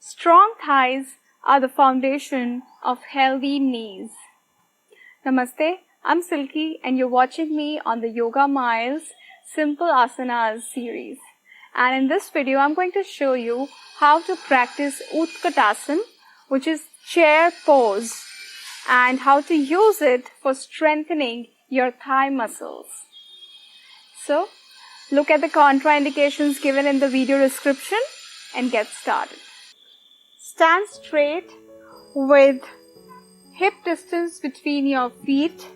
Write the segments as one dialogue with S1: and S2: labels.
S1: Strong thighs are the foundation of healthy knees. Namaste, I'm Silky and you're watching me on the Yoga Miles Simple Asanas series. And in this video, I'm going to show you how to practice Utkatasana, which is chair pose, and how to use it for strengthening your thigh muscles. So, look at the contraindications given in the video description and get started. Stand straight with hip distance between your feet,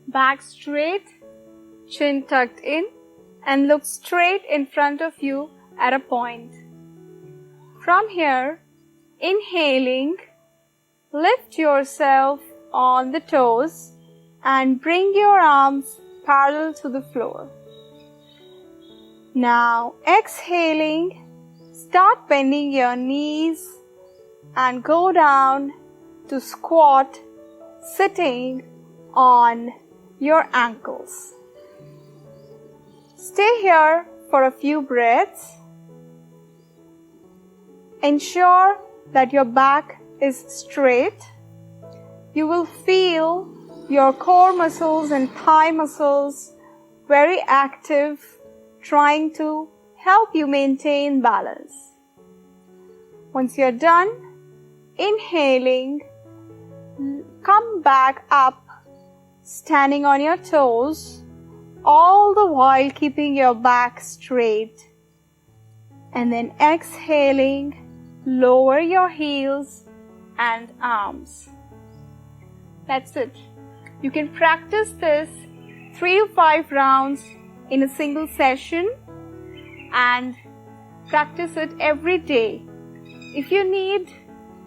S1: back straight, chin tucked in, and look straight in front of you at a point. From here, inhaling, lift yourself on the toes and bring your arms parallel to the floor. Now, exhaling, start bending your knees and go down to squat, sitting on your ankles. Stay here for a few breaths. Ensure that your back is straight. You will feel your core muscles and thigh muscles very active, trying to help you maintain balance. Once you're done, inhaling, come back up, standing on your toes, all the while keeping your back straight. And then exhaling, lower your heels and arms. That's it. You can practice this 3 to 5 rounds in a single session and practice it every day. If you need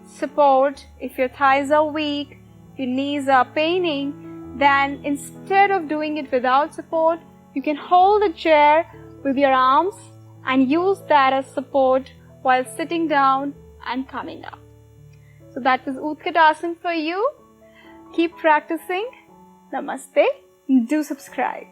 S1: support, if your thighs are weak, your knees are paining, then instead of doing it without support, you can hold the chair with your arms and use that as support while sitting down and coming up. So that was Utkatasana for you. Keep practicing. Namaste. Do subscribe.